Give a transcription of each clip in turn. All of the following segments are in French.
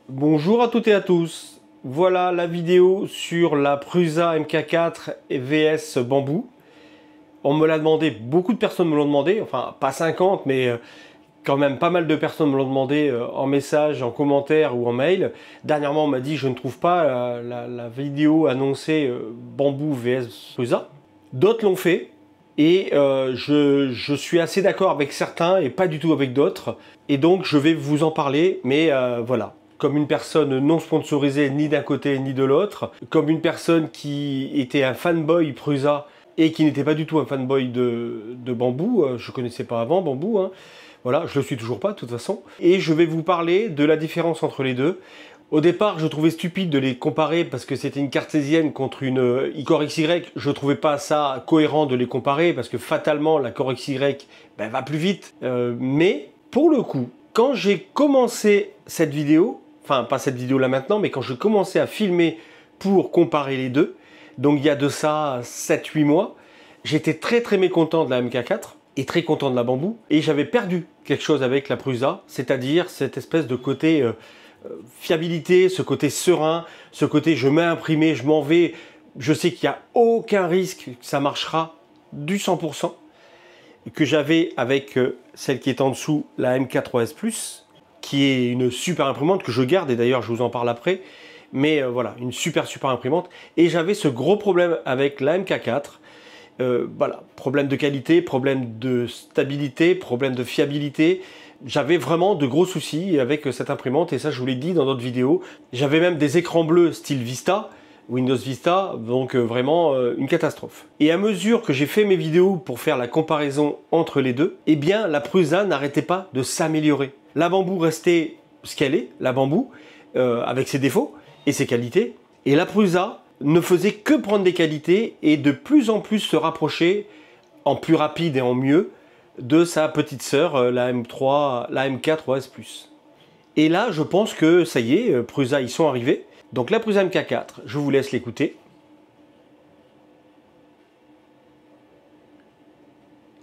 Bonjour à toutes et à tous. Voilà la vidéo sur la Prusa MK4 VS Bambou. On me l'a demandé, beaucoup de personnes me l'ont demandé, enfin pas 50 mais quand même pas mal de personnes me l'ont demandé en message, en commentaire ou en mail. Dernièrement on m'a dit je ne trouve pas la vidéo annoncée Bambou VS Prusa. D'autres l'ont fait et je suis assez d'accord avec certains et pas du tout avec d'autres. Et donc je vais vous en parler, mais voilà. Comme une personne non sponsorisée ni d'un côté ni de l'autre, comme une personne qui était un fanboy Prusa et qui n'était pas du tout un fanboy de Bambou, je ne connaissais pas avant Bambou, hein. Voilà, je le suis toujours pas de toute façon. Et je vais vous parler de la différence entre les deux. Au départ, je trouvais stupide de les comparer parce que c'était une cartésienne contre une Icor XY. Je trouvais pas ça cohérent de les comparer parce que fatalement, la Core XY va plus vite. Mais pour le coup, quand j'ai commencé cette vidéo, enfin pas cette vidéo là maintenant, mais quand j'ai commencé à filmer pour comparer les deux, donc il y a de ça 7-8 mois, j'étais très mécontent de la MK4 et très content de la Bambou, et j'avais perdu quelque chose avec la Prusa, c'est-à-dire cette espèce de côté fiabilité, ce côté serein, ce côté je mets imprimé, je m'en vais, je sais qu'il n'y a aucun risque que ça marchera du 100%, que j'avais avec celle qui est en dessous, la MK3S Plus, qui est une super imprimante que je garde, et d'ailleurs je vous en parle après, mais voilà, une super imprimante, et j'avais ce gros problème avec la MK4, voilà, problème de qualité, problème de stabilité, problème de fiabilité. J'avais vraiment de gros soucis avec cette imprimante et ça je vous l'ai dit dans d'autres vidéos. J'avais même des écrans bleus style Vista, Windows Vista, donc vraiment une catastrophe. Et à mesure que j'ai fait mes vidéos pour faire la comparaison entre les deux, eh bien la Prusa n'arrêtait pas de s'améliorer. La Bambou restait ce qu'elle est, la Bambou, avec ses défauts et ses qualités, et la Prusa ne faisait que prendre des qualités et de plus en plus se rapprocher en plus rapide et en mieux de sa petite sœur, la M3, la MK3S Plus. Et là, je pense que ça y est, Prusa, ils sont arrivés. Donc la Prusa MK4, je vous laisse l'écouter.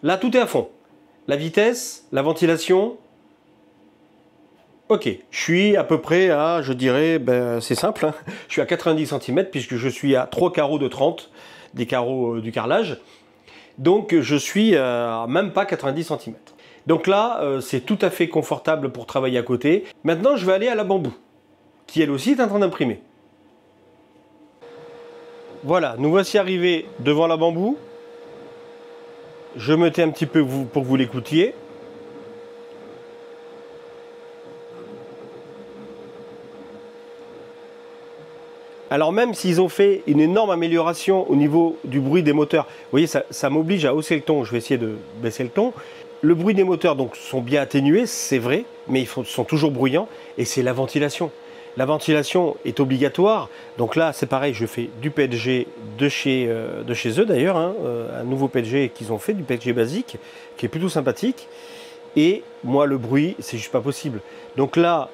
Là, tout est à fond. La vitesse, la ventilation. Ok, je suis à peu près à, je dirais, c'est simple, hein, je suis à 90 cm puisque je suis à 3 carreaux de 30, des carreaux du carrelage. Donc je suis à même pas 90 cm. Donc là, c'est tout à fait confortable pour travailler à côté. Maintenant, je vais aller à la Bambou, qui elle aussi est en train d'imprimer. Voilà, nous voici arrivés devant la Bambou. Je me tais un petit peu pour que vous l'écoutiez. Alors même s'ils ont fait une énorme amélioration au niveau du bruit des moteurs, vous voyez, ça m'oblige à hausser le ton, je vais essayer de baisser le ton. Le bruit des moteurs donc sont bien atténués, c'est vrai, mais ils sont toujours bruyants, et c'est la ventilation. La ventilation est obligatoire, donc là c'est pareil, je fais du PLG de chez eux d'ailleurs, hein, un nouveau PLG qu'ils ont fait, du PLG basique, qui est plutôt sympathique, et moi le bruit, c'est juste pas possible. Donc là,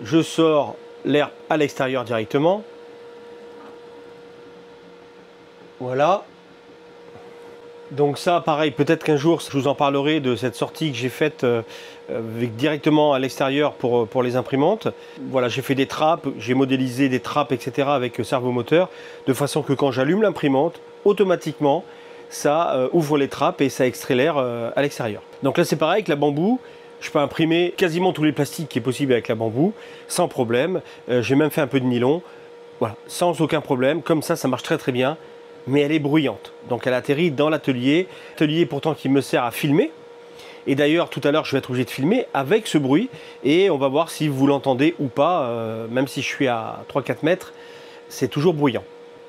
je sors l'air à l'extérieur directement. Voilà. Donc ça, pareil, peut-être qu'un jour, je vous en parlerai de cette sortie que j'ai faite directement à l'extérieur pour les imprimantes. Voilà, j'ai fait des trappes, j'ai modélisé des trappes, etc. avec servomoteur, de façon que quand j'allume l'imprimante, automatiquement, ça ouvre les trappes et ça extrait l'air à l'extérieur. Donc là, c'est pareil avec la Bambou. Je peux imprimer quasiment tous les plastiques qui est possible avec la Bambou, sans problème. J'ai même fait un peu de nylon. Voilà, sans aucun problème. Comme ça marche très bien. Mais elle est bruyante. Donc elle atterrit dans l'atelier. Atelier pourtant qui me sert à filmer. Et d'ailleurs, tout à l'heure, je vais être obligé de filmer avec ce bruit. Et on va voir si vous l'entendez ou pas. Même si je suis à 3-4 mètres, c'est toujours bruyant.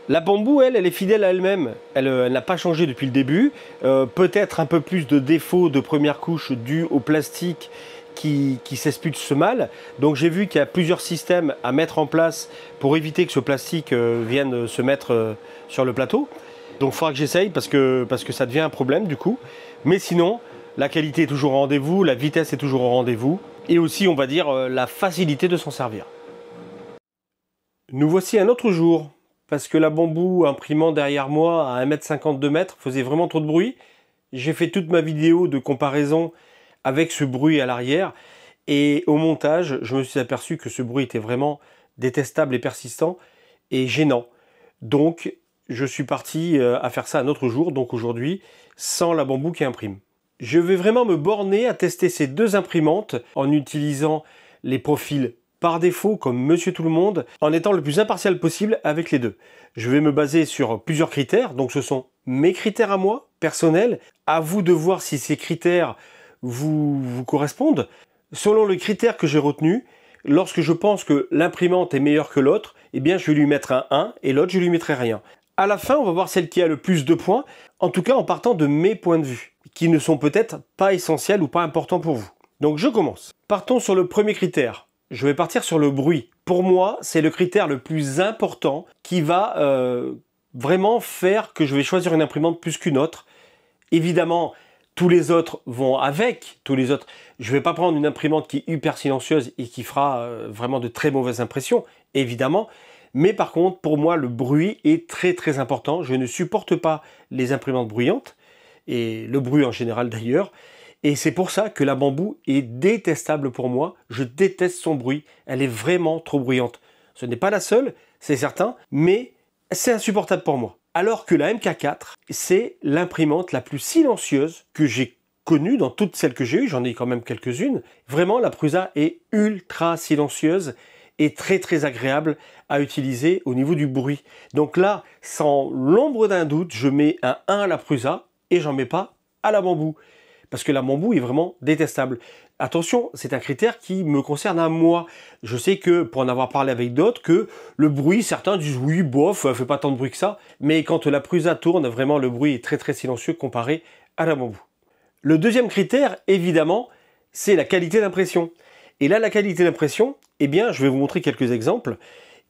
La Bambou, elle est fidèle à elle-même. Elle n'a pas changé depuis le début. Peut-être un peu plus de défauts de première couche dû au plastique qui s'expulse mal. Donc j'ai vu qu'il y a plusieurs systèmes à mettre en place pour éviter que ce plastique vienne se mettre sur le plateau. Donc il faudra que j'essaye parce que ça devient un problème du coup. Mais sinon, la qualité est toujours au rendez-vous, la vitesse est toujours au rendez-vous. Et aussi, on va dire, la facilité de s'en servir. Nous voici un autre jour. Parce que la Bambou imprimant derrière moi à 1,50 m, 2 m faisait vraiment trop de bruit. J'ai fait toute ma vidéo de comparaison avec ce bruit à l'arrière. Et au montage, je me suis aperçu que ce bruit était vraiment détestable et persistant et gênant. Donc, je suis parti à faire ça un autre jour, donc aujourd'hui, sans la Bamboo qui imprime. Je vais vraiment me borner à tester ces deux imprimantes en utilisant les profils par défaut comme Monsieur Tout-le-Monde, en étant le plus impartial possible avec les deux. Je vais me baser sur plusieurs critères, donc ce sont mes critères à moi, personnels. À vous de voir si ces critères vous correspondent. Selon le critère que j'ai retenu, lorsque je pense que l'imprimante est meilleure que l'autre, eh bien je vais lui mettre un 1 et l'autre je lui mettrai rien. À la fin, on va voir celle qui a le plus de points, en tout cas en partant de mes points de vue, qui ne sont peut-être pas essentiels ou pas importants pour vous. Donc je commence. Partons sur le premier critère. Je vais partir sur le bruit. Pour moi, c'est le critère le plus important qui va vraiment faire que je vais choisir une imprimante plus qu'une autre. Évidemment, tous les autres vont avec, tous les autres. Je ne vais pas prendre une imprimante qui est hyper silencieuse et qui fera vraiment de très mauvaises impressions, évidemment. Mais par contre, pour moi, le bruit est très très important. Je ne supporte pas les imprimantes bruyantes, et le bruit en général d'ailleurs. Et c'est pour ça que la Bamboo est détestable pour moi. Je déteste son bruit. Elle est vraiment trop bruyante. Ce n'est pas la seule, c'est certain, mais c'est insupportable pour moi. Alors que la MK4, c'est l'imprimante la plus silencieuse que j'ai connue dans toutes celles que j'ai eues. J'en ai quand même quelques-unes. Vraiment, la Prusa est ultra silencieuse et très très agréable à utiliser au niveau du bruit. Donc là, sans l'ombre d'un doute, je mets un 1 à la Prusa et j'en mets pas à la Bamboo. Parce que la Bamboo est vraiment détestable. Attention, c'est un critère qui me concerne à moi. Je sais que, pour en avoir parlé avec d'autres, que le bruit, certains disent oui, bof, fait pas tant de bruit que ça. Mais quand la Prusa tourne, vraiment le bruit est très très silencieux comparé à la Bamboo. Le deuxième critère, évidemment, c'est la qualité d'impression. Et là, la qualité d'impression, eh bien, je vais vous montrer quelques exemples.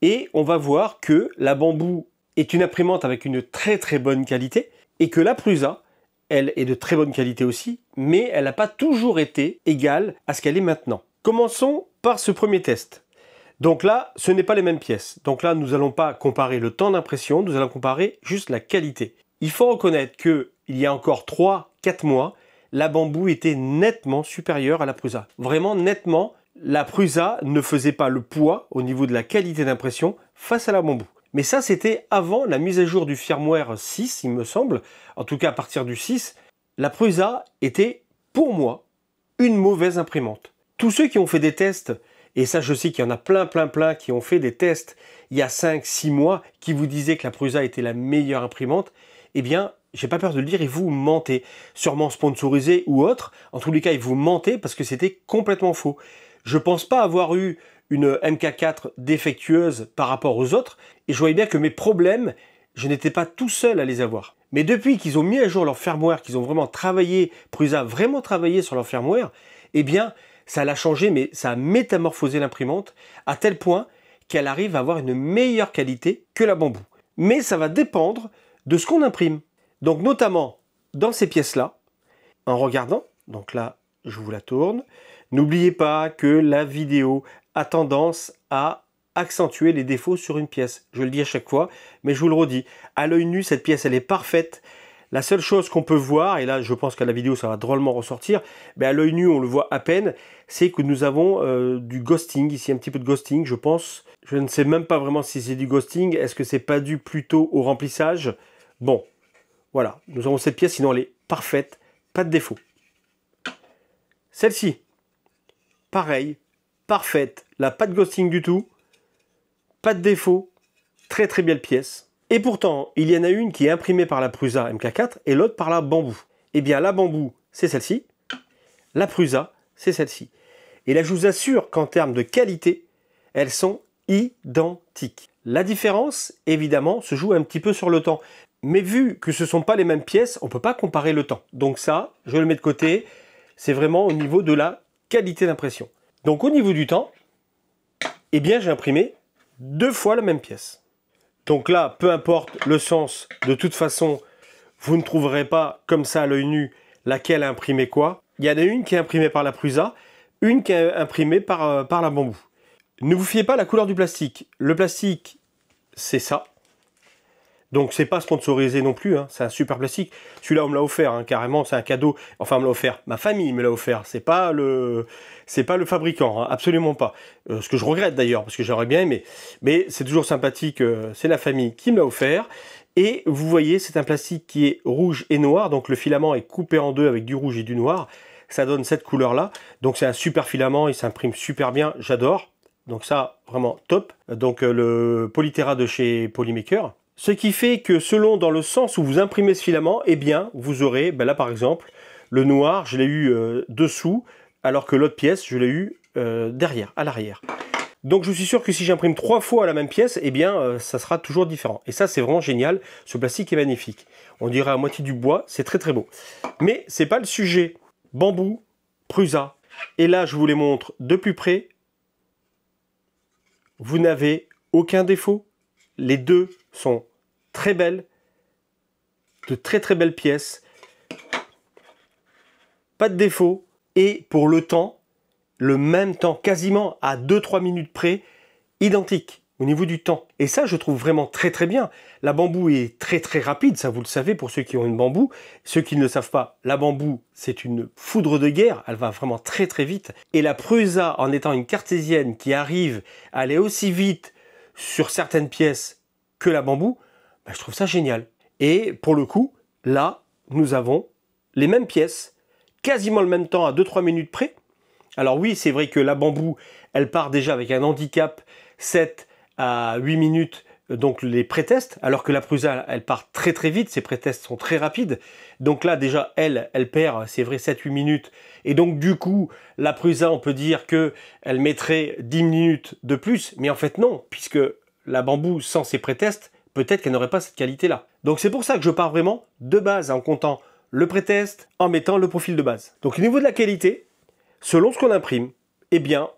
Et on va voir que la Bamboo est une imprimante avec une très très bonne qualité et que la Prusa, elle est de très bonne qualité aussi, mais elle n'a pas toujours été égale à ce qu'elle est maintenant. Commençons par ce premier test. Donc là, ce n'est pas les mêmes pièces. Donc là, nous n'allons pas comparer le temps d'impression, nous allons comparer juste la qualité. Il faut reconnaître qu'il y a encore 3-4 mois, la Bamboo était nettement supérieure à la Prusa. Vraiment nettement, la Prusa ne faisait pas le poids au niveau de la qualité d'impression face à la Bamboo. Mais ça, c'était avant la mise à jour du firmware 6, il me semble. En tout cas, à partir du 6, la Prusa était, pour moi, une mauvaise imprimante. Tous ceux qui ont fait des tests, et ça je sais qu'il y en a plein qui ont fait des tests il y a 5-6 mois, qui vous disaient que la Prusa était la meilleure imprimante, eh bien, j'ai pas peur de le dire, ils vous mentez. Sûrement sponsorisé ou autre, en tous les cas, ils vous mentez parce que c'était complètement faux. Je pense pas avoir eu une MK4 défectueuse par rapport aux autres, et je voyais bien que mes problèmes, je n'étais pas tout seul à les avoir. Mais depuis qu'ils ont mis à jour leur firmware, qu'ils ont vraiment travaillé, Prusa a vraiment travaillé sur leur firmware, eh bien, ça l'a changé, mais ça a métamorphosé l'imprimante à tel point qu'elle arrive à avoir une meilleure qualité que la Bamboo. Mais ça va dépendre de ce qu'on imprime. Donc notamment, dans ces pièces-là, en regardant, donc là, je vous la tourne, n'oubliez pas que la vidéo a tendance à accentuer les défauts sur une pièce. Je le dis à chaque fois, mais je vous le redis. À l'œil nu, cette pièce, elle est parfaite. La seule chose qu'on peut voir, et là, je pense qu'à la vidéo, ça va drôlement ressortir, mais à l'œil nu, on le voit à peine, c'est que nous avons du ghosting, ici un petit peu de ghosting, je pense. Je ne sais même pas vraiment si c'est du ghosting. Est-ce que c'est pas dû plutôt au remplissage? Bon, voilà. Nous avons cette pièce, sinon elle est parfaite, pas de défaut. Celle-ci, pareil, parfaite, là, pas de ghosting du tout, pas de défaut, très très belle pièce. Et pourtant, il y en a une qui est imprimée par la Prusa MK4 et l'autre par la Bamboo. Eh bien, la Bamboo, c'est celle-ci, la Prusa, c'est celle-ci. Et là, je vous assure qu'en termes de qualité, elles sont identiques. La différence, évidemment, se joue un petit peu sur le temps. Mais vu que ce ne sont pas les mêmes pièces, on ne peut pas comparer le temps. Donc ça, je le mets de côté, c'est vraiment au niveau de la qualité d'impression. Donc au niveau du temps, eh bien j'ai imprimé 2 fois la même pièce. Donc là, peu importe le sens, de toute façon, vous ne trouverez pas comme ça à l'œil nu laquelle a imprimé quoi. Il y en a une qui est imprimée par la Prusa, une qui est imprimée par la Bamboo. Ne vous fiez pas à la couleur du plastique. Le plastique, c'est ça. Donc c'est pas sponsorisé non plus, hein. C'est un super plastique. Celui-là on me l'a offert, hein, carrément, c'est un cadeau. Enfin on me l'a offert, ma famille me l'a offert. C'est pas le fabricant, hein, absolument pas. Ce que je regrette d'ailleurs, parce que j'aurais bien aimé. Mais c'est toujours sympathique, c'est la famille qui me l'a offert. Et vous voyez, c'est un plastique qui est rouge et noir, donc le filament est coupé en deux avec du rouge et du noir. Ça donne cette couleur-là. Donc c'est un super filament, il s'imprime super bien, j'adore. Donc ça, vraiment top. Donc le Polytera de chez Polymaker. Ce qui fait que selon dans le sens où vous imprimez ce filament, eh bien, vous aurez, ben là par exemple, le noir, je l'ai eu dessous, alors que l'autre pièce, je l'ai eu derrière, à l'arrière. Donc je suis sûr que si j'imprime 3 fois la même pièce, eh bien, ça sera toujours différent. Et ça, c'est vraiment génial. Ce plastique est magnifique. On dirait à moitié du bois, c'est très très beau. Mais c'est pas le sujet. Bambou, Prusa. Et là, je vous les montre de plus près. Vous n'avez aucun défaut. Les deux sont très belles, de très très belles pièces, pas de défaut, et pour le temps, le même temps, quasiment à 2-3 minutes près, identique au niveau du temps. Et ça, je trouve vraiment très très bien. La bambou est très très rapide, ça vous le savez pour ceux qui ont une bambou. Ceux qui ne le savent pas, la bambou, c'est une foudre de guerre, elle va vraiment très très vite. Et la Prusa, en étant une cartésienne qui arrive à aller aussi vite sur certaines pièces que la bambou, ben, je trouve ça génial. Et pour le coup, là, nous avons les mêmes pièces, quasiment le même temps à 2-3 minutes près. Alors oui, c'est vrai que la bambou, elle part déjà avec un handicap 7 à 8 minutes, donc les pré-tests, alors que la Prusa, elle part très très vite, ses pré-tests sont très rapides. Donc là, déjà, elle perd, c'est vrai, 7-8 minutes. Et donc du coup, la Prusa, on peut dire que elle mettrait 10 minutes de plus, mais en fait non, puisque la bambou, sans ses pré-tests, peut-être qu'elle n'aurait pas cette qualité-là. Donc c'est pour ça que je pars vraiment de base, en comptant le pré-test, en mettant le profil de base. Donc au niveau de la qualité, selon ce qu'on imprime, eh bien,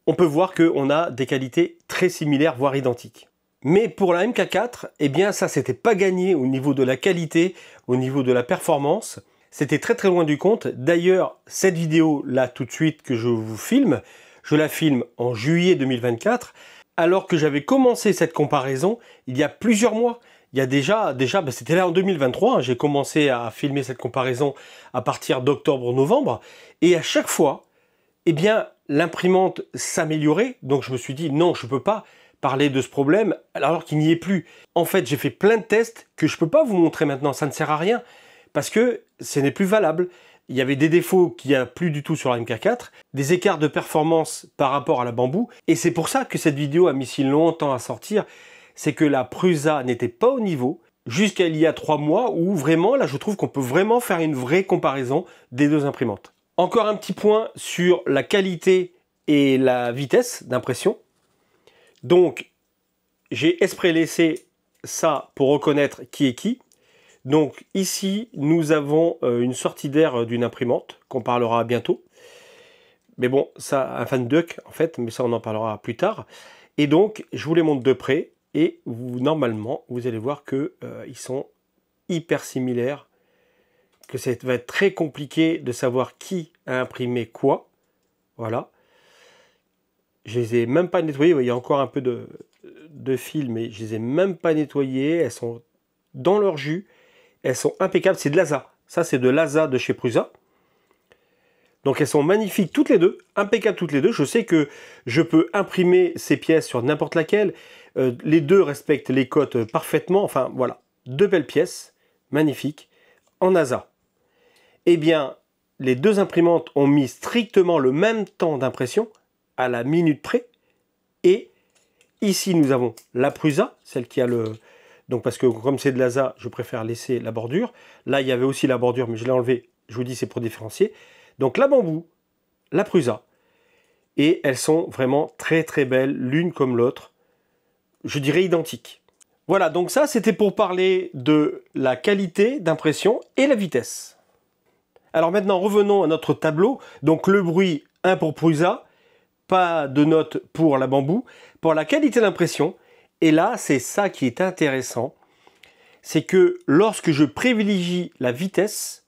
on peut voir qu'on a des qualités très similaires, voire identiques. Mais pour la MK4, eh bien ça, c'était pas gagné au niveau de la qualité, au niveau de la performance. C'était très très loin du compte. D'ailleurs, cette vidéo là tout de suite que je vous filme, je la filme en juillet 2024, alors que j'avais commencé cette comparaison il y a plusieurs mois. Il y a déjà ben c'était là en 2023, hein, j'ai commencé à filmer cette comparaison à partir d'octobre-novembre, et à chaque fois, eh bien, l'imprimante s'améliorait, donc je me suis dit non, je ne peux pas parler de ce problème alors qu'il n'y est plus. En fait, j'ai fait plein de tests que je ne peux pas vous montrer maintenant, ça ne sert à rien, parce que ce n'est plus valable. Il y avait des défauts qu'il n'y a plus du tout sur la MK4, des écarts de performance par rapport à la bambou, et c'est pour ça que cette vidéo a mis si longtemps à sortir, c'est que la Prusa n'était pas au niveau, jusqu'à il y a 3 mois, où vraiment, là je trouve qu'on peut vraiment faire une vraie comparaison des deux imprimantes. Encore un petit point sur la qualité et la vitesse d'impression. Donc, j'ai exprès laissé ça pour reconnaître qui est qui. Donc ici, nous avons une sortie d'air d'une imprimante, qu'on parlera bientôt. Mais bon, ça, un fan duck en fait, mais ça on en parlera plus tard. Et donc, je vous les montre de près, et vous, normalement, vous allez voir que ils sont hyper similaires, que ça va être très compliqué de savoir qui a imprimé quoi. Voilà. Je les ai même pas nettoyées. Il y a encore un peu de fil, mais je les ai même pas nettoyées. Elles sont dans leur jus. Elles sont impeccables. C'est de l'ASA. Ça, c'est de l'ASA de chez Prusa. Donc, elles sont magnifiques toutes les deux. Impeccables toutes les deux. Je sais que je peux imprimer ces pièces sur n'importe laquelle. Les deux respectent les cotes parfaitement. Enfin, voilà. Deux belles pièces. Magnifiques. En ASA. Eh bien, les deux imprimantes ont mis strictement le même temps d'impression, à la minute près. Et ici, nous avons la Prusa, celle qui a le... Donc, parce que comme c'est de l'ASA, je préfère laisser la bordure. Là, il y avait aussi la bordure, mais je l'ai enlevé. Je vous dis, c'est pour différencier. Donc, la bambou, la Prusa. Et elles sont vraiment très, très belles, l'une comme l'autre. Je dirais identiques. Voilà, donc ça, c'était pour parler de la qualité d'impression et la vitesse. Alors maintenant, revenons à notre tableau. Donc le bruit, 1 pour Prusa, pas de note pour la bambou. Pour la qualité d'impression, et là, c'est ça qui est intéressant, c'est que lorsque je privilégie la vitesse,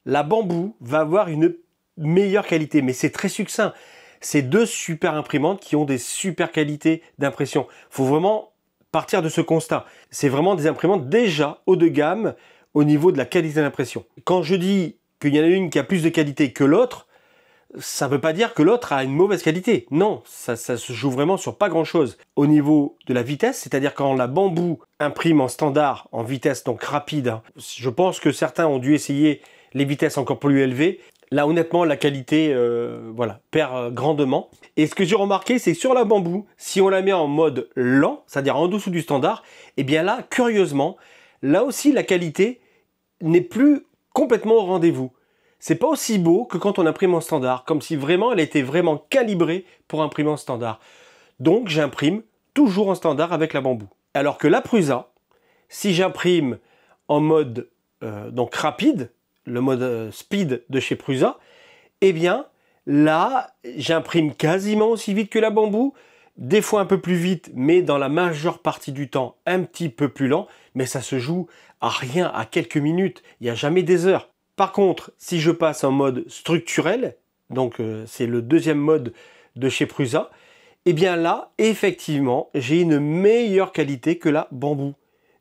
la bambou va avoir une meilleure qualité. Mais c'est très succinct. C'est deux super imprimantes qui ont des super qualités d'impression. Il faut vraiment partir de ce constat. C'est vraiment des imprimantes déjà haut de gamme au niveau de la qualité d'impression. Quand je dis qu'il y en a une qui a plus de qualité que l'autre, ça ne veut pas dire que l'autre a une mauvaise qualité. Non, ça se joue vraiment sur pas grand-chose. Au niveau de la vitesse, c'est-à-dire quand la Bamboo imprime en standard, en vitesse donc rapide, hein, je pense que certains ont dû essayer les vitesses encore plus élevées. Là, honnêtement, la qualité voilà, perd grandement. Et ce que j'ai remarqué, c'est que sur la Bamboo, si on la met en mode lent, c'est-à-dire en dessous du standard, et bien là, curieusement, là aussi, la qualité n'est plus complètement au rendez-vous. C'est pas aussi beau que quand on imprime en standard, comme si vraiment elle était vraiment calibrée pour imprimer en standard. Donc j'imprime toujours en standard avec la Bamboo. Alors que la Prusa, si j'imprime en mode donc rapide, le mode speed de chez Prusa, eh bien là j'imprime quasiment aussi vite que la Bamboo, des fois un peu plus vite, mais dans la majeure partie du temps un petit peu plus lent, mais ça se joue à rien, à quelques minutes, il n'y a jamais des heures. Par contre, si je passe en mode structurel, donc c'est le deuxième mode de chez Prusa, eh bien là, effectivement, j'ai une meilleure qualité que la Bamboo,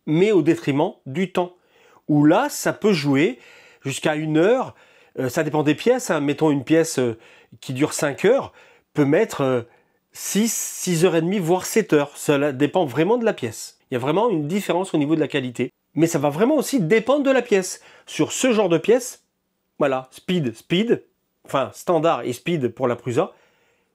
mais au détriment du temps. Où là, ça peut jouer jusqu'à 1 heure, ça dépend des pièces, hein. Mettons une pièce qui dure 5 heures, peut mettre 6 heures et demie, voire 7 heures. Cela dépend vraiment de la pièce. Il y a vraiment une différence au niveau de la qualité. Mais ça va vraiment aussi dépendre de la pièce. Sur ce genre de pièce, voilà, speed, enfin standard et speed pour la Prusa,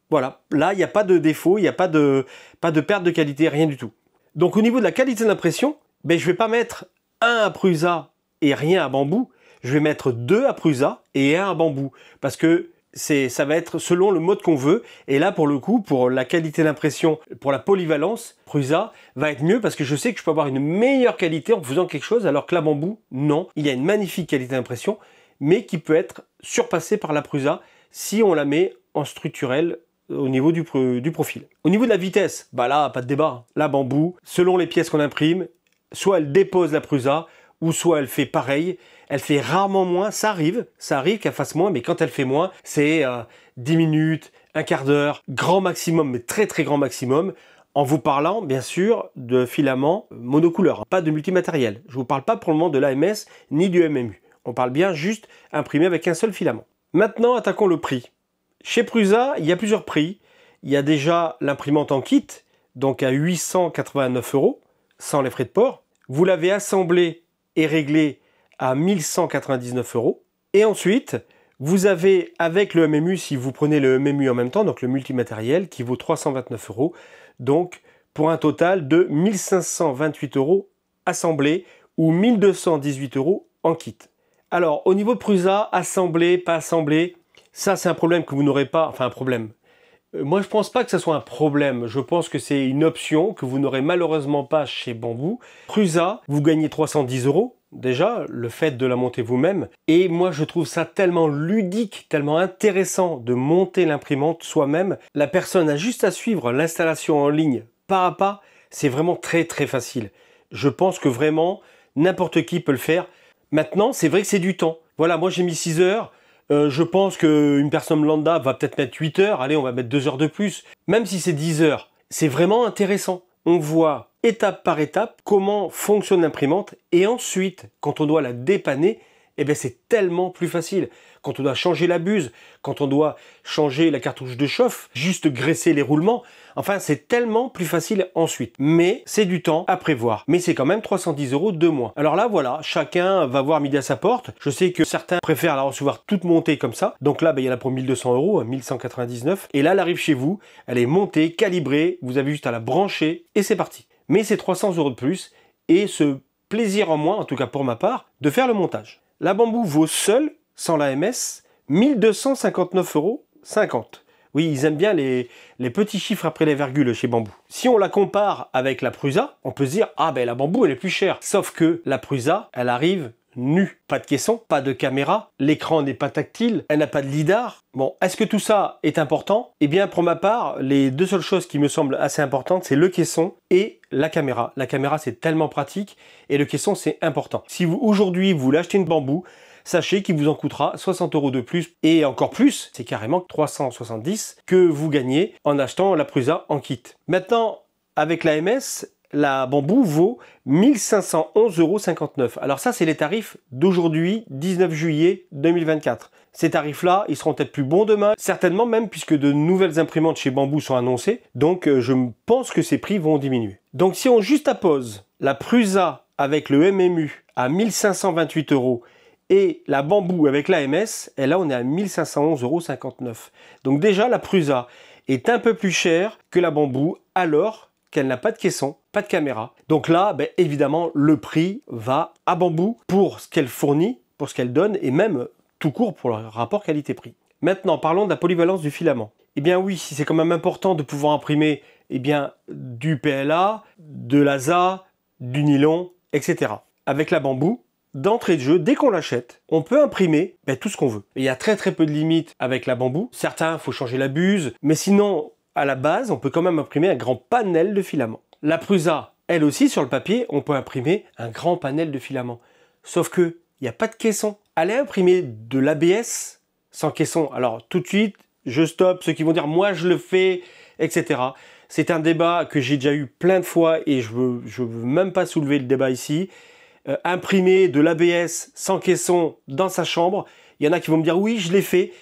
voilà, là il n'y a pas de défaut, il n'y a pas de perte de qualité, rien du tout. Donc au niveau de la qualité d'impression, ben, je ne vais pas mettre 1 à Prusa et rien à Bamboo, je vais mettre 2 à Prusa et 1 à Bamboo, parce que ça va être selon le mode qu'on veut. Et là, pour le coup, pour la qualité d'impression, pour la polyvalence, Prusa va être mieux parce que je sais que je peux avoir une meilleure qualité en faisant quelque chose, alors que la Bamboo, non. Il y a une magnifique qualité d'impression, mais qui peut être surpassée par la Prusa si on la met en structurel au niveau du profil. Au niveau de la vitesse, bah là, pas de débat. La Bamboo, selon les pièces qu'on imprime, soit elle dépose la Prusa, ou soit elle fait pareil, elle fait rarement moins, ça arrive qu'elle fasse moins, mais quand elle fait moins, c'est 10 minutes, un quart d'heure, grand maximum, mais très très grand maximum, en vous parlant bien sûr de filaments monocouleurs, pas de multimatériel. Je ne vous parle pas pour le moment de l'AMS ni du MMU, on parle bien juste imprimé avec un seul filament. Maintenant, attaquons le prix. Chez Prusa, il y a plusieurs prix. Il y a déjà l'imprimante en kit, donc à 889 €, sans les frais de port. Vous l'avez assemblée et réglé à 1199 €. Et ensuite, vous avez avec le MMU, si vous prenez le MMU en même temps, donc le multimatériel, qui vaut 329 €, donc pour un total de 1528 € assemblé ou 1218 € en kit. Alors, au niveau de Prusa, assemblé, pas assemblé, ça c'est un problème que vous n'aurez pas, enfin un problème. Moi, je pense pas que ce soit un problème. Je pense que c'est une option que vous n'aurez malheureusement pas chez Bamboo. Prusa, vous gagnez 310 €. Déjà, le fait de la monter vous-même. Et moi, je trouve ça tellement ludique, tellement intéressant de monter l'imprimante soi-même. La personne a juste à suivre l'installation en ligne pas à pas. C'est vraiment très très facile. Je pense que vraiment, n'importe qui peut le faire. Maintenant, c'est vrai que c'est du temps. Voilà, moi j'ai mis 6 heures. Je pense qu'une personne lambda va peut-être mettre 8 heures. Allez, on va mettre 2 heures de plus. Même si c'est 10 heures. C'est vraiment intéressant. On voit étape par étape comment fonctionne l'imprimante. Et ensuite, quand on doit la dépanner, eh bien, c'est tellement plus facile. Quand on doit changer la buse, quand on doit changer la cartouche de chauffe, juste graisser les roulements. Enfin, c'est tellement plus facile ensuite. Mais c'est du temps à prévoir. Mais c'est quand même 310 € de moins. Alors là, voilà, chacun va voir midi à sa porte. Je sais que certains préfèrent la recevoir toute montée comme ça. Donc là, il y en a pour 1200 €, 1199. Et là, elle arrive chez vous. Elle est montée, calibrée. Vous avez juste à la brancher et c'est parti. Mais c'est 300 € de plus et ce plaisir en moins, en tout cas pour ma part, de faire le montage. La Bamboo vaut seule, sans l'AMS, 1259,50 €. Oui, ils aiment bien les petits chiffres après les virgules chez Bamboo. Si on la compare avec la Prusa, on peut se dire, ah ben la Bamboo elle est plus chère. Sauf que la Prusa, elle arrive nue. Pas de caisson, pas de caméra, l'écran n'est pas tactile, elle n'a pas de lidar. Bon, est-ce que tout ça est important? Eh bien, pour ma part, les deux seules choses qui me semblent assez importantes, c'est le caisson et la caméra. La caméra, c'est tellement pratique et le caisson, c'est important. Si vous, aujourd'hui, vous voulez acheter une Bamboo, sachez qu'il vous en coûtera 60 € de plus et encore plus, c'est carrément 370 que vous gagnez en achetant la Prusa en kit. Maintenant, avec la MS, la bambou vaut 1511,59 €. Alors ça, c'est les tarifs d'aujourd'hui, 19 juillet 2024. Ces tarifs-là, ils seront peut-être plus bons demain, certainement même puisque de nouvelles imprimantes chez Bambou sont annoncées. Donc je pense que ces prix vont diminuer. Donc si on juxtapose la Prusa avec le MMU à 1528 € et la Bambou avec l'AMS, et là on est à 1511,59 €. Donc déjà la Prusa est un peu plus chère que la Bambou alors qu'elle n'a pas de caisson, pas de caméra. Donc là, évidemment, le prix va à Bambou pour ce qu'elle fournit, pour ce qu'elle donne et même tout court pour le rapport qualité-prix. Maintenant, parlons de la polyvalence du filament. Eh bien oui, c'est quand même important de pouvoir imprimer du PLA, de l'ASA, du nylon, etc. Avec la Bambou, d'entrée de jeu, dès qu'on l'achète, on peut imprimer tout ce qu'on veut. Il y a très peu de limites avec la Bambou. Certains, il faut changer la buse, mais sinon, à la base, on peut quand même imprimer un grand panel de filaments. La Prusa, elle aussi, sur le papier, on peut imprimer un grand panel de filaments. Sauf que il n'y a pas de caisson. Allez imprimer de l'ABS sans caisson. Alors tout de suite, je stoppe ceux qui vont dire moi je le fais, etc. C'est un débat que j'ai déjà eu plein de fois et je veux même pas soulever le débat ici. Imprimer de l'ABS sans caisson dans sa chambre, il y en a qui vont me dire oui je l'ai fait.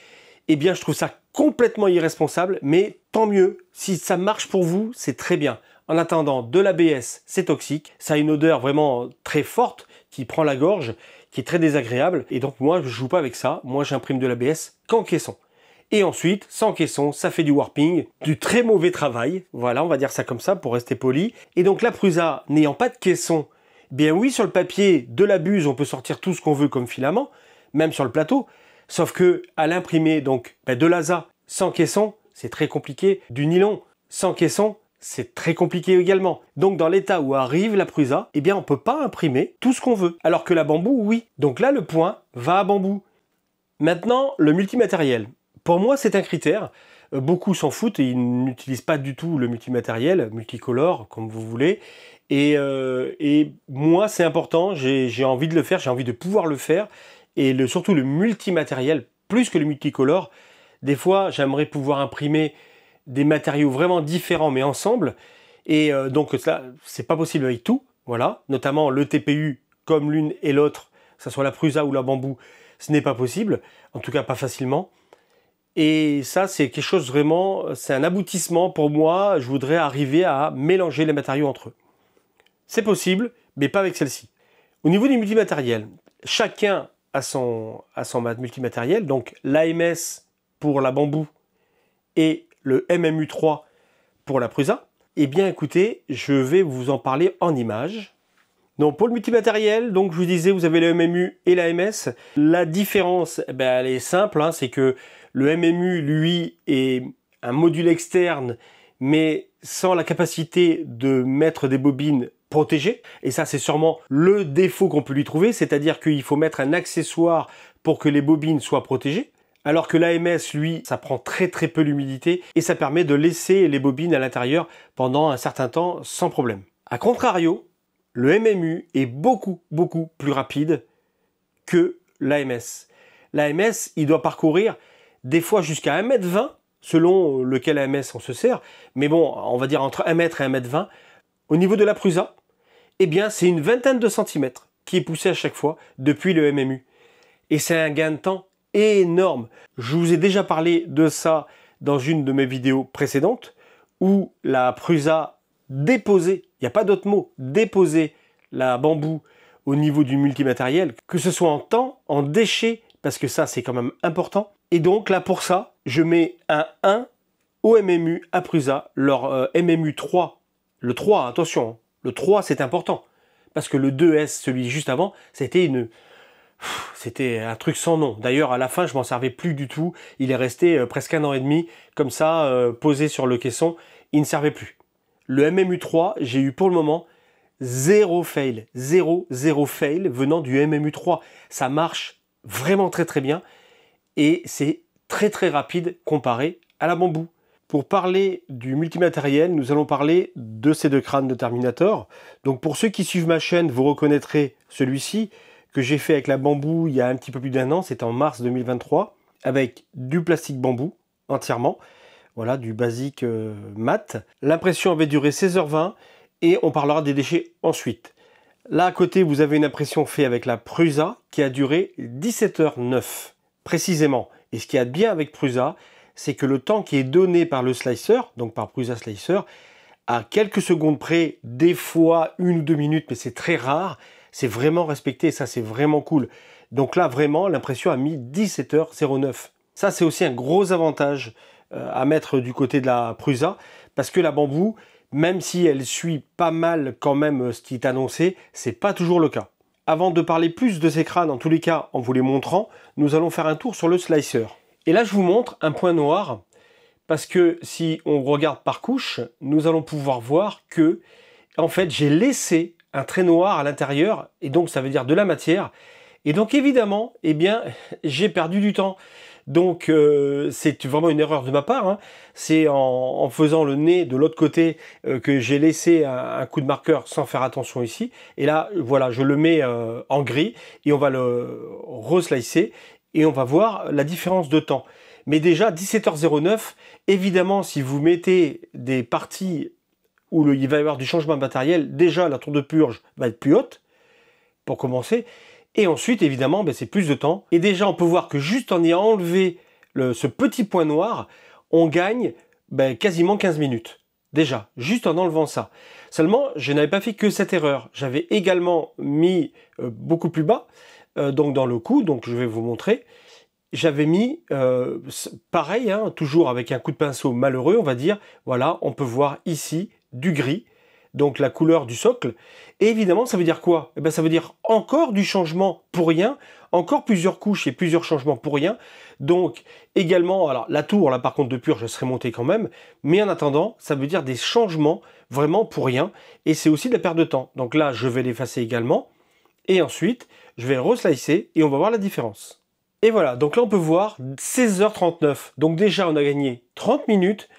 Eh bien je trouve ça complètement irresponsable, mais tant mieux. Si ça marche pour vous, c'est très bien. En attendant, de l'ABS, c'est toxique. Ça a une odeur vraiment très forte qui prend la gorge, qui est très désagréable. Et donc moi, je joue pas avec ça. Moi, j'imprime de l'ABS qu'en caisson. Et ensuite, sans caisson, ça fait du warping, du très mauvais travail. Voilà, on va dire ça comme ça pour rester poli. Et donc la Prusa, n'ayant pas de caisson, bien oui, sur le papier, de la buse, on peut sortir tout ce qu'on veut comme filament, même sur le plateau. Sauf que à l'imprimer, donc de l'ASA sans caisson, c'est très compliqué. Du nylon sans caisson, c'est très compliqué également. Donc dans l'état où arrive la Prusa, eh bien on peut pas imprimer tout ce qu'on veut. Alors que la Bambou, oui. Donc là, le point va à Bambou. Maintenant, le multimatériel. Pour moi, c'est un critère. Beaucoup s'en foutent et ils n'utilisent pas du tout le multimatériel, multicolore, comme vous voulez. Et moi, c'est important. J'ai envie de le faire, j'ai envie de pouvoir le faire. Et surtout le multimatériel, plus que le multicolore. Des fois, j'aimerais pouvoir imprimer des matériaux vraiment différents, mais ensemble. Et donc, ça, c'est pas possible avec tout. Voilà. Notamment le TPU, comme l'une et l'autre, que ce soit la Prusa ou la Bambou, ce n'est pas possible. En tout cas, pas facilement. Et ça, c'est quelque chose vraiment, c'est un aboutissement pour moi. Je voudrais arriver à mélanger les matériaux entre eux. C'est possible, mais pas avec celle-ci. Au niveau du multimatériel, chacun a son multimatériel. Donc l'AMS pour la Bambou et le MMU3 pour la Prusa. Eh bien écoutez, je vais vous en parler en images. Donc pour le multimatériel, donc je vous disais, vous avez le MMU et l'AMS. La différence, elle est simple, c'est que le MMU, lui, est un module externe, mais sans la capacité de mettre des bobines protégées. Et ça, c'est sûrement le défaut qu'on peut lui trouver, c'est-à-dire qu'il faut mettre un accessoire pour que les bobines soient protégées. Alors que l'AMS, lui, ça prend très peu l'humidité et ça permet de laisser les bobines à l'intérieur pendant un certain temps sans problème. A contrario, le MMU est beaucoup plus rapide que l'AMS. L'AMS, il doit parcourir des fois jusqu'à 1,20 m, selon lequel AMS on se sert, mais bon, on va dire entre 1 m et 1,20 m. Au niveau de la Prusa, eh bien, c'est une vingtaine de centimètres qui est poussé à chaque fois depuis le MMU. Et c'est un gain de temps énorme. Je vous ai déjà parlé de ça dans une de mes vidéos précédentes, où la Prusa déposait, il n'y a pas d'autre mot, déposait la Bambou au niveau du multimatériel, que ce soit en temps, en déchets, parce que ça c'est quand même important. Et donc là pour ça, je mets un 1 au MMU à Prusa, leur MMU 3. Le 3, attention, le 3 c'est important, parce que le 2S, celui juste avant, c'était un truc sans nom. D'ailleurs, à la fin, je m'en servais plus du tout. Il est resté presque 1 an et demi, comme ça, posé sur le caisson. Il ne servait plus. Le MMU3, j'ai eu pour le moment 0 fail. 0 fail venant du MMU3. Ça marche vraiment très bien. Et c'est très rapide comparé à la Bambou. Pour parler du multimatériel, nous allons parler de ces deux crânes de Terminator. Donc pour ceux qui suivent ma chaîne, vous reconnaîtrez celui-ci, que j'ai fait avec la Bambou il y a un petit peu plus d'1 an, c'était en mars 2023, avec du plastique Bambou entièrement, voilà, du basique mat. L'impression avait duré 16h20 et on parlera des déchets ensuite. Là à côté, vous avez une impression faite avec la Prusa qui a duré 17h09 précisément. Et ce qu'il y a de bien avec Prusa, c'est que le temps qui est donné par le slicer, donc par Prusa Slicer, à quelques secondes près, des fois 1 ou 2 minutes, mais c'est très rare, c'est vraiment respecté et ça c'est vraiment cool. Donc là vraiment, l'impression a mis 17h09. Ça c'est aussi un gros avantage à mettre du côté de la Prusa, parce que la Bamboo, même si elle suit pas mal quand même ce qui est annoncé, c'est pas toujours le cas. Avant de parler plus de ces crânes, en tous les cas en vous les montrant, nous allons faire un tour sur le slicer. Et là je vous montre un point noir, parce que si on regarde par couche, nous allons pouvoir voir que, en fait, j'ai laissé un trait noir à l'intérieur, et donc ça veut dire de la matière. Et donc évidemment, eh bien, j'ai perdu du temps. Donc c'est vraiment une erreur de ma part, hein. C'est en faisant le nez de l'autre côté que j'ai laissé un coup de marqueur sans faire attention ici. Et là, voilà, je le mets en gris et on va le reslicer et on va voir la différence de temps. Mais déjà, 17h09, évidemment, si vous mettez des parties où il va y avoir du changement de matériel, déjà la tour de purge va être plus haute, pour commencer. Et ensuite, évidemment, c'est plus de temps. Et déjà, on peut voir que juste en ayant enlevé ce petit point noir, on gagne quasiment 15 minutes. Déjà, juste en enlevant ça. Seulement, je n'avais pas fait que cette erreur. J'avais également mis beaucoup plus bas, donc dans le cou, donc je vais vous montrer. J'avais mis, pareil, hein, toujours avec un coup de pinceau malheureux, on va dire, voilà, on peut voir ici du gris, donc la couleur du socle. Et évidemment, ça veut dire quoi? Eh bien, ça veut dire encore du changement pour rien, encore plusieurs couches et plusieurs changements pour rien. Donc, également, alors la tour, là par contre de purge, je serais monté quand même, mais en attendant, ça veut dire des changements vraiment pour rien, et c'est aussi de la perte de temps. Donc là, je vais l'effacer également, et ensuite, je vais reslicer, et on va voir la différence. Et voilà, donc là on peut voir 16h39. Donc déjà on a gagné 30 minutes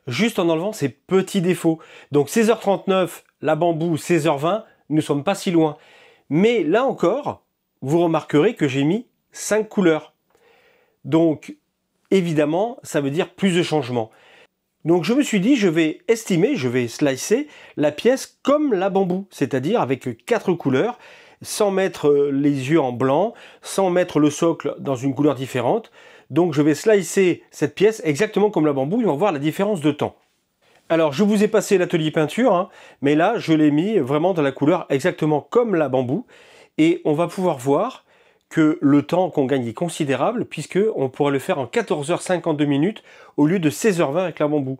juste en enlevant ces petits défauts. Donc 16h39, la Bamboo 16h20, nous ne sommes pas si loin. Mais là encore, vous remarquerez que j'ai mis 5 couleurs. Donc évidemment, ça veut dire plus de changements. Donc je me suis dit, je vais estimer, je vais slicer la pièce comme la Bamboo, c'est-à-dire avec 4 couleurs, sans mettre les yeux en blanc, sans mettre le socle dans une couleur différente. Donc je vais slicer cette pièce exactement comme la Bamboo et on va voir la différence de temps. Alors je vous ai passé l'atelier peinture, hein, mais là je l'ai mis vraiment dans la couleur exactement comme la Bamboo. Et on va pouvoir voir que le temps qu'on gagne est considérable, puisque on pourrait le faire en 14h52 minutes au lieu de 16h20 avec la Bamboo.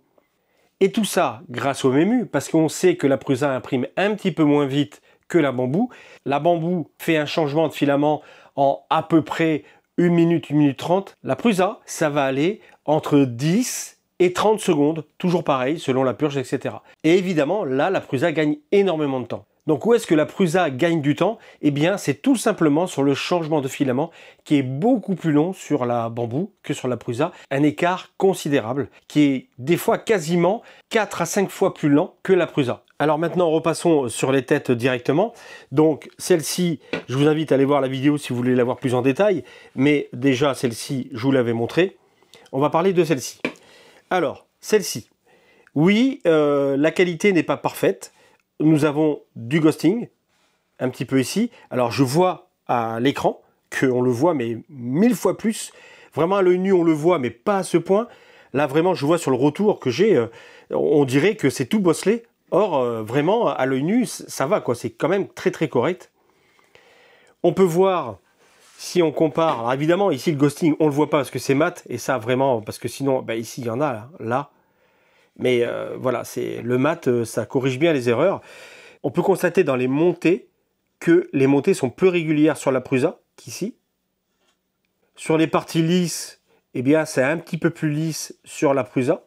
Et tout ça grâce au Memu, parce qu'on sait que la Prusa imprime un petit peu moins vite que la Bamboo. La Bamboo fait un changement de filament en à peu près 1 minute, 1 minute 30. La Prusa, ça va aller entre 10 et 30 secondes, toujours pareil, selon la purge, etc. Et évidemment, là, la Prusa gagne énormément de temps. Donc où est-ce que la Prusa gagne du temps? Eh bien, c'est tout simplement sur le changement de filament qui est beaucoup plus long sur la Bamboo que sur la Prusa. Un écart considérable qui est des fois quasiment 4 à 5 fois plus lent que la Prusa. Alors maintenant, repassons sur les têtes directement. Donc celle-ci, je vous invite à aller voir la vidéo si vous voulez la voir plus en détail. Mais déjà, celle-ci, je vous l'avais montré. On va parler de celle-ci. Alors, celle-ci. Oui, la qualité n'est pas parfaite. Nous avons du ghosting, un petit peu ici. Alors je vois à l'écran qu'on le voit, mais 1000 fois plus. Vraiment à l'œil nu, on le voit, mais pas à ce point. Là, vraiment, je vois sur le retour que j'ai, on dirait que c'est tout bosselé. Or, vraiment, à l'œil nu, ça va, quoi. C'est quand même très, très correct. On peut voir, si on compare, alors évidemment, ici, le ghosting, on ne le voit pas parce que c'est mat. Et ça, vraiment, parce que sinon, ici, il y en a, là. Mais voilà, le mat, ça corrige bien les erreurs. On peut constater dans les montées que les montées sont peu régulières sur la Prusa qu'ici. Sur les parties lisses, eh bien, c'est un petit peu plus lisse sur la Prusa.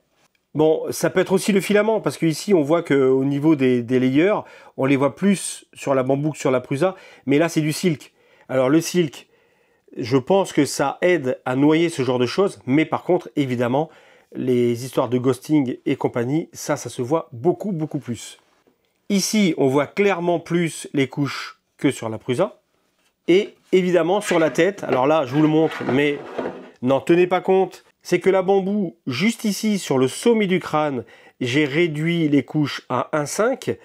Bon, ça peut être aussi le filament, parce qu'ici, on voit qu'au niveau des layers, on les voit plus sur la Bamboo que sur la Prusa. Mais là, c'est du silk. Alors, le silk, je pense que ça aide à noyer ce genre de choses. Mais par contre, évidemment, les histoires de ghosting et compagnie, ça se voit beaucoup, beaucoup plus. Ici, on voit clairement plus les couches que sur la Prusa. Et évidemment, sur la tête, alors là, je vous le montre, mais n'en tenez pas compte, c'est que la Bamboo, juste ici, sur le sommet du crâne, j'ai réduit les couches à 1,5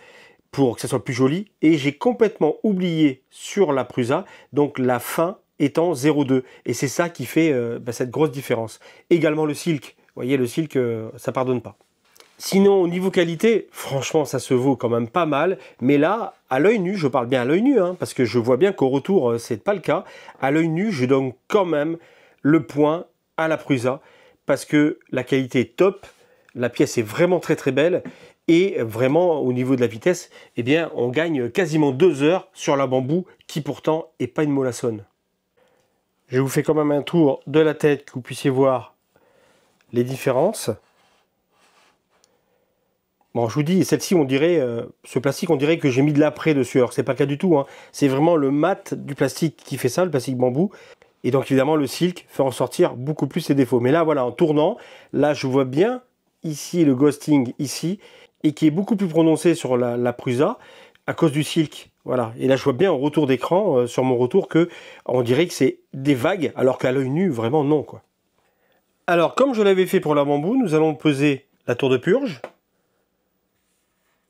pour que ça soit plus joli. Et j'ai complètement oublié sur la Prusa, donc la fin étant 0,2. Et c'est ça qui fait cette grosse différence. Également le silk. Vous voyez, le silk, ça pardonne pas. Sinon, au niveau qualité, franchement, ça se vaut quand même pas mal. Mais là, à l'œil nu, je parle bien à l'œil nu, hein, parce que je vois bien qu'au retour, c'est pas le cas. À l'œil nu, je donne quand même le point à la Prusa, parce que la qualité est top. La pièce est vraiment très très belle. Et vraiment, au niveau de la vitesse, eh bien, on gagne quasiment 2 heures sur la Bambou, qui pourtant est pas une mollassonne. Je vous fais quand même un tour de la tête, que vous puissiez voir les différences. Bon, je vous dis, celle-ci, on dirait, ce plastique, on dirait que j'ai mis de l'après dessus. Alors, c'est pas le cas du tout, hein. C'est vraiment le mat du plastique qui fait ça, le plastique bambou. Et donc, évidemment, le silk fait ressortir beaucoup plus ses défauts. Mais là, voilà, en tournant, là, je vois bien ici le ghosting, ici, et qui est beaucoup plus prononcé sur la Prusa à cause du silk. Voilà. Et là, je vois bien en retour d'écran, sur mon retour, que on dirait que c'est des vagues, alors qu'à l'œil nu, vraiment non, quoi. Alors, comme je l'avais fait pour la Bambou, nous allons peser la tour de purge.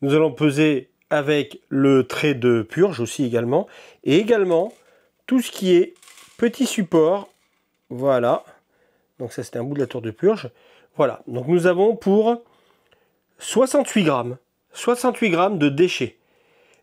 Nous allons peser avec le trait de purge aussi également. Et également, tout ce qui est petit support. Voilà. Donc ça, c'était un bout de la tour de purge. Voilà. Donc nous avons pour 68 grammes. 68 grammes de déchets.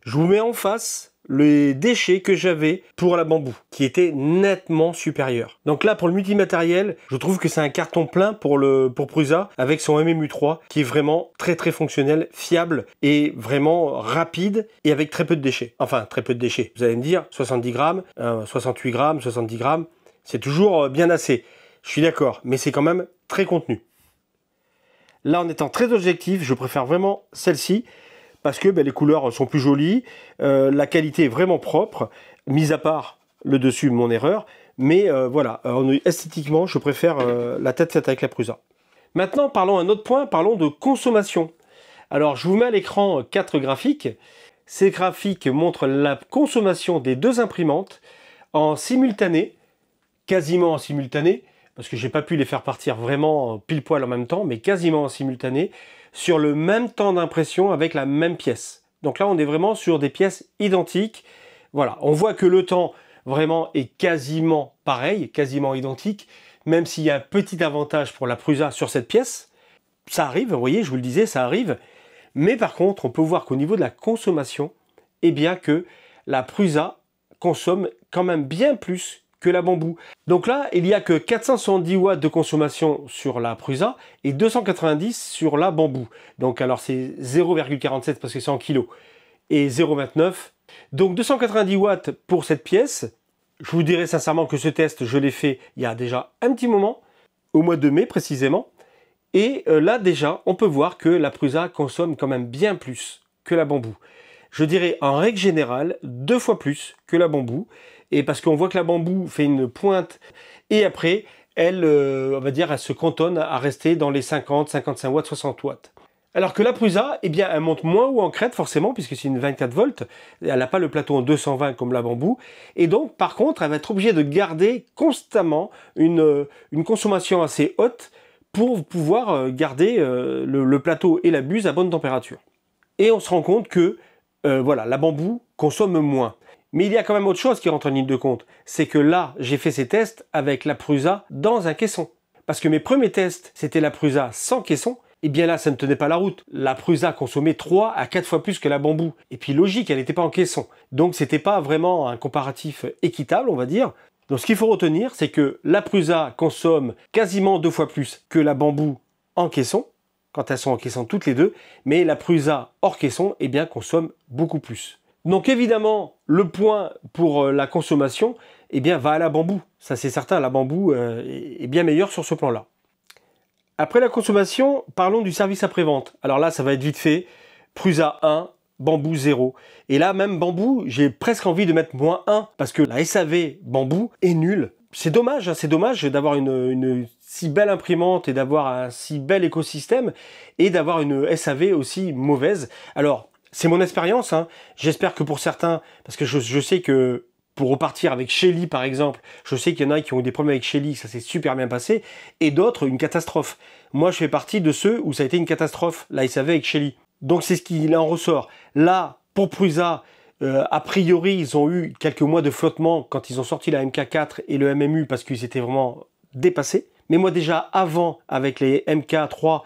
Je vous mets en face les déchets que j'avais pour la Bambou, qui étaient nettement supérieurs. Donc là, pour le multimatériel, je trouve que c'est un carton plein pour Prusa, avec son MMU3, qui est vraiment très très fonctionnel, fiable, et vraiment rapide, et avec très peu de déchets. Enfin, très peu de déchets. Vous allez me dire, 70 grammes, 68 grammes, 70 grammes, c'est toujours bien assez. Je suis d'accord, mais c'est quand même très contenu. Là, en étant très objectif, je préfère vraiment celle-ci, parce que les couleurs sont plus jolies, la qualité est vraiment propre, mis à part le dessus, mon erreur, mais voilà, esthétiquement, je préfère la tête faite avec la Prusa. Maintenant, parlons un autre point, parlons de consommation. Alors, je vous mets à l'écran 4 graphiques. Ces graphiques montrent la consommation des deux imprimantes en simultané, quasiment en simultané, parce que j'ai pas pu les faire partir vraiment pile poil en même temps, mais quasiment en simultané, sur le même temps d'impression avec la même pièce. Donc là, on est vraiment sur des pièces identiques. Voilà, on voit que le temps vraiment est quasiment pareil, quasiment identique, même s'il y a un petit avantage pour la Prusa sur cette pièce. Ça arrive, vous voyez, je vous le disais, ça arrive. Mais par contre, on peut voir qu'au niveau de la consommation, eh bien que la Prusa consomme quand même bien plus que la Bambou. Donc là, il n'y a que 470 watts de consommation sur la Prusa et 290 sur la Bambou. Donc alors c'est 0,47 parce que c'est en kilos et 0,29. Donc 290 watts pour cette pièce. Je vous dirais sincèrement que ce test, je l'ai fait il y a déjà un petit moment, au mois de mai précisément. Et là déjà, on peut voir que la Prusa consomme quand même bien plus que la Bambou. Je dirais en règle générale 2 fois plus que la Bambou. Et parce qu'on voit que la Bambou fait une pointe et après, elle, on va dire, elle se cantonne à rester dans les 50, 55 watts, 60 watts. Alors que la Prusa, eh bien, elle monte moins haut en crête forcément, puisque c'est une 24 volts. Elle n'a pas le plateau en 220 comme la Bambou. Et donc, par contre, elle va être obligée de garder constamment une consommation assez haute pour pouvoir garder le plateau et la buse à bonne température. Et on se rend compte que, voilà, la Bambou consomme moins. Mais il y a quand même autre chose qui rentre en ligne de compte. C'est que là, j'ai fait ces tests avec la Prusa dans un caisson. Parce que mes premiers tests, c'était la Prusa sans caisson. Et bien là, ça ne tenait pas la route. La Prusa consommait 3 à 4 fois plus que la Bambou. Et puis logique, elle n'était pas en caisson. Donc c'était pas vraiment un comparatif équitable, on va dire. Donc ce qu'il faut retenir, c'est que la Prusa consomme quasiment 2 fois plus que la Bambou en caisson, quand elles sont en caisson toutes les deux. Mais la Prusa hors caisson, eh bien, consomme beaucoup plus. Donc évidemment, le point pour la consommation, eh bien, va à la Bambou. Ça c'est certain, la Bambou est bien meilleure sur ce plan-là. Après la consommation, parlons du service après-vente. Alors là, ça va être vite fait. Prusa 1, Bambou 0. Et là, même Bambou, j'ai presque envie de mettre -1 parce que la SAV Bambou est nulle. C'est dommage, hein, c'est dommage d'avoir une si belle imprimante et d'avoir un si bel écosystème et d'avoir une SAV aussi mauvaise. Alors, c'est mon expérience, hein. J'espère que pour certains, parce que je sais que pour repartir avec Shelly par exemple, je sais qu'il y en a qui ont eu des problèmes avec Shelly, ça s'est super bien passé, et d'autres une catastrophe. Moi je fais partie de ceux où ça a été une catastrophe, la SAV avec Shelly. Donc c'est ce qu'il en ressort. Là, Pour Prusa, a priori, ils ont eu quelques mois de flottement quand ils ont sorti la MK4 et le MMU parce qu'ils étaient vraiment dépassés. Mais moi déjà avant, avec les MK3,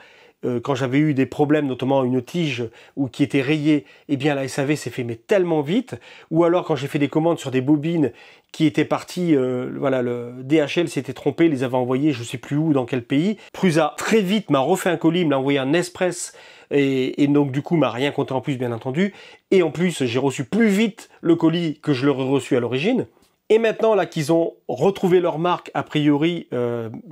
quand j'avais eu des problèmes, notamment une tige ou qui était rayée, eh bien la SAV s'est fait mais tellement vite. Ou alors quand j'ai fait des commandes sur des bobines qui étaient parties, voilà, le DHL s'était trompé, les avait envoyées je sais plus où, dans quel pays. Prusa très vite m'a refait un colis, m'a envoyé un express et donc du coup m'a rien compté en plus bien entendu. Et en plus j'ai reçu plus vite le colis que je l'aurais reçu à l'origine. Et maintenant, là, qu'ils ont retrouvé leur marque, a priori,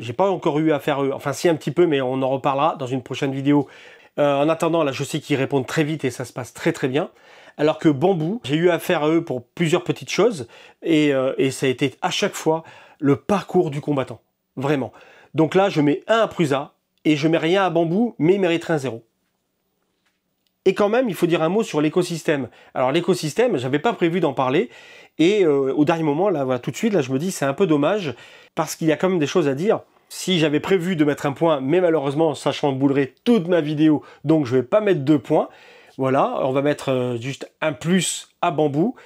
j'ai pas encore eu affaire à eux. Enfin, si, un petit peu, mais on en reparlera dans une prochaine vidéo. En attendant, là, je sais qu'ils répondent très vite et ça se passe très très bien. Alors que Bamboo, j'ai eu affaire à eux pour plusieurs petites choses. Et ça a été à chaque fois le parcours du combattant. Vraiment. Donc là, je mets 1 à Prusa et je mets rien à Bamboo, mais il mériterait un 0. Et quand même, il faut dire un mot sur l'écosystème. Alors l'écosystème, j'avais pas prévu d'en parler. Et au dernier moment, là, voilà, tout de suite, là, je me dis c'est un peu dommage parce qu'il y a quand même des choses à dire. Si j'avais prévu de mettre un point, mais malheureusement, ça chamboulerait toute ma vidéo, donc je vais pas mettre 2 points. Voilà, on va mettre juste un plus à Bamboo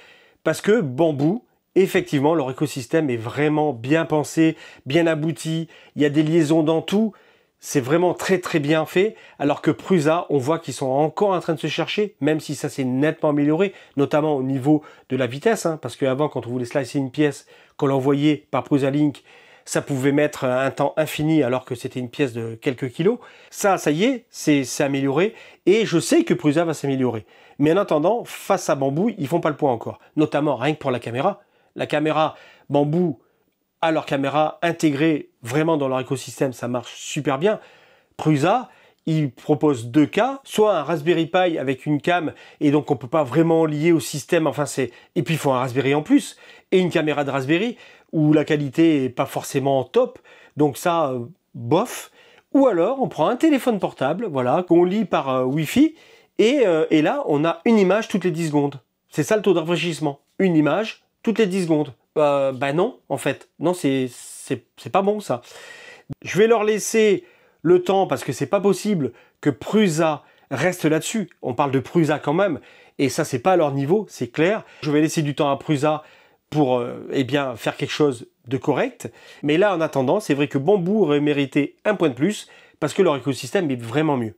parce que Bamboo, effectivement, leur écosystème est vraiment bien pensé, bien abouti. Il y a des liaisons dans tout. C'est vraiment très très bien fait, alors que Prusa, on voit qu'ils sont encore en train de se chercher, même si ça s'est nettement amélioré, notamment au niveau de la vitesse, hein, parce qu'avant, quand on voulait slicer une pièce, qu'on l'envoyait par Prusa Link, ça pouvait mettre un temps infini alors que c'était une pièce de quelques kilos. Ça y est, c'est amélioré, et je sais que Prusa va s'améliorer. Mais en attendant, face à Bamboo, ils font pas le point encore, notamment rien que pour la caméra. La caméra Bamboo, à leur caméra intégrée vraiment dans leur écosystème, ça marche super bien. Prusa, ils proposent 2 cas, soit un Raspberry Pi avec une cam, et donc on peut pas vraiment lier au système, enfin c'est... Et puis il faut un Raspberry en plus, et une caméra de Raspberry, où la qualité est pas forcément top, donc ça, bof. Ou alors, on prend un téléphone portable, voilà, qu'on lit par Wi-Fi, et là, on a une image toutes les 10 secondes. C'est ça le taux de rafraîchissement. Une image toutes les 10 secondes. Bah non, en fait. Non, c'est pas bon, ça. Je vais leur laisser le temps, parce que c'est pas possible que Prusa reste là-dessus. On parle de Prusa quand même, et ça, c'est pas à leur niveau, c'est clair. Je vais laisser du temps à Prusa pour eh bien, faire quelque chose de correct. Mais là, en attendant, c'est vrai que Bamboo aurait mérité un point de plus, parce que leur écosystème est vraiment mieux.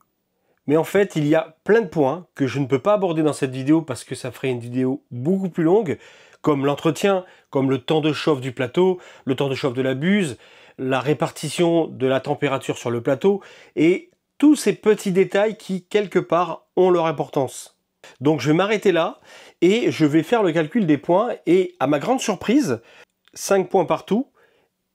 Mais en fait, il y a plein de points que je ne peux pas aborder dans cette vidéo, parce que ça ferait une vidéo beaucoup plus longue, comme l'entretien, comme le temps de chauffe du plateau, le temps de chauffe de la buse, la répartition de la température sur le plateau, et tous ces petits détails qui, quelque part, ont leur importance. Donc je vais m'arrêter là, et je vais faire le calcul des points, et à ma grande surprise, 5 points partout,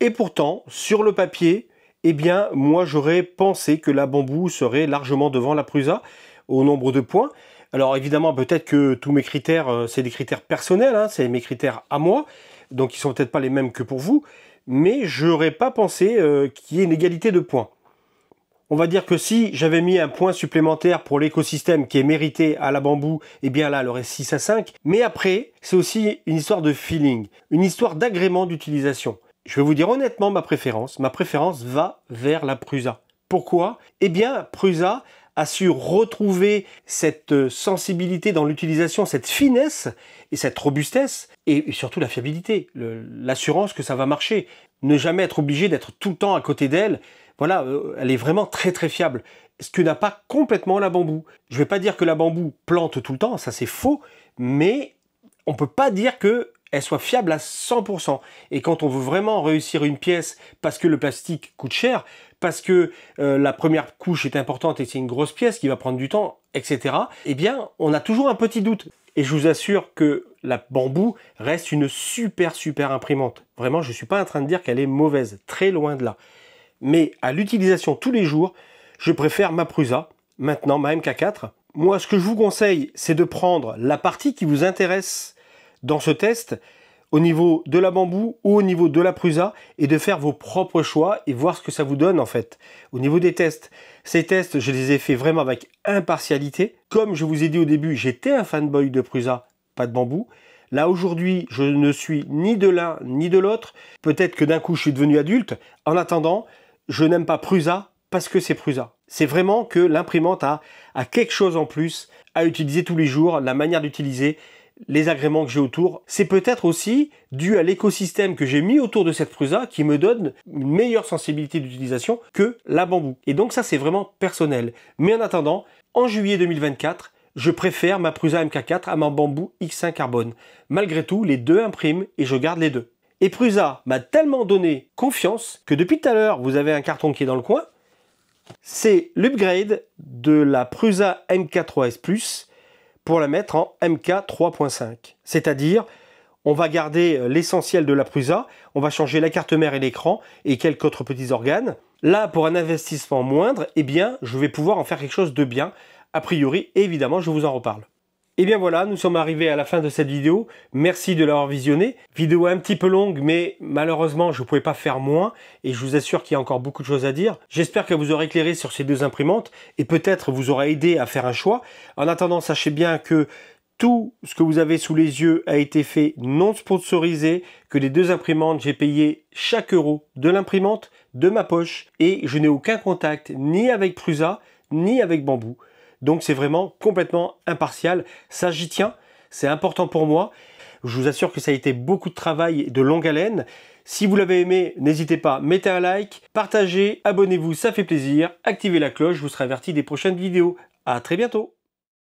et pourtant, sur le papier, eh bien, moi j'aurais pensé que la Bamboo serait largement devant la Prusa, au nombre de points. Alors évidemment, peut-être que tous mes critères, c'est des critères personnels, hein, c'est mes critères à moi, donc ils sont peut-être pas les mêmes que pour vous, mais je n'aurais pas pensé qu'il y ait une égalité de points. On va dire que si j'avais mis un point supplémentaire pour l'écosystème qui est mérité à la Bamboo, eh bien là, elle aurait 6 à 5. Mais après, c'est aussi une histoire de feeling, une histoire d'agrément d'utilisation. Je vais vous dire honnêtement ma préférence va vers la Prusa. Pourquoi? Eh bien, Prusa a su retrouver cette sensibilité dans l'utilisation, cette finesse et cette robustesse, et surtout la fiabilité, l'assurance que ça va marcher. Ne jamais être obligé d'être tout le temps à côté d'elle. Voilà, elle est vraiment très très fiable. Ce que n'a pas complètement la Bamboo. Je ne vais pas dire que la Bamboo plante tout le temps, ça c'est faux, mais on ne peut pas dire que elle soit fiable à 100%. Et quand on veut vraiment réussir une pièce parce que le plastique coûte cher, parce que la première couche est importante et c'est une grosse pièce qui va prendre du temps, etc., eh bien, on a toujours un petit doute. Et je vous assure que la Bamboo reste une super imprimante. Vraiment, je ne suis pas en train de dire qu'elle est mauvaise, très loin de là. Mais à l'utilisation tous les jours, je préfère ma Prusa, maintenant ma MK4. Moi, ce que je vous conseille, c'est de prendre la partie qui vous intéresse dans ce test, au niveau de la Bamboo ou au niveau de la Prusa, et de faire vos propres choix et voir ce que ça vous donne en fait. Au niveau des tests, ces tests, je les ai fait vraiment avec impartialité. Comme je vous ai dit au début, j'étais un fanboy de Prusa, pas de Bamboo. Là aujourd'hui, je ne suis ni de l'un ni de l'autre. Peut-être que d'un coup, je suis devenu adulte. En attendant, je n'aime pas Prusa parce que c'est Prusa. C'est vraiment que l'imprimante a quelque chose en plus, à utiliser tous les jours, la manière d'utiliser, les agréments que j'ai autour. C'est peut-être aussi dû à l'écosystème que j'ai mis autour de cette Prusa qui me donne une meilleure sensibilité d'utilisation que la Bamboo. Et donc ça, c'est vraiment personnel. Mais en attendant, en juillet 2024, je préfère ma Prusa MK4 à ma Bamboo X1 Carbone. Malgré tout, les deux impriment et je garde les deux. Et Prusa m'a tellement donné confiance que depuis tout à l'heure, vous avez un carton qui est dans le coin. C'est l'upgrade de la Prusa MK3S Plus pour la mettre en MK 3.5. C'est-à-dire, on va garder l'essentiel de la Prusa, on va changer la carte mère et l'écran et quelques autres petits organes. Là, pour un investissement moindre, eh bien, je vais pouvoir en faire quelque chose de bien. A priori, évidemment, je vous en reparle. Et bien voilà, nous sommes arrivés à la fin de cette vidéo. Merci de l'avoir visionnée. Vidéo un petit peu longue, mais malheureusement, je ne pouvais pas faire moins. Et je vous assure qu'il y a encore beaucoup de choses à dire. J'espère que vous aurez éclairé sur ces deux imprimantes et peut-être vous aura aidé à faire un choix. En attendant, sachez bien que tout ce que vous avez sous les yeux a été fait non sponsorisé, que les deux imprimantes, j'ai payé chaque euro de l'imprimante, de ma poche. Et je n'ai aucun contact ni avec Prusa, ni avec Bamboo. Donc c'est vraiment complètement impartial. Ça, j'y tiens. C'est important pour moi. Je vous assure que ça a été beaucoup de travail et de longue haleine. Si vous l'avez aimé, n'hésitez pas, mettez un like, partagez, abonnez-vous, ça fait plaisir. Activez la cloche, vous serez averti des prochaines vidéos. À très bientôt.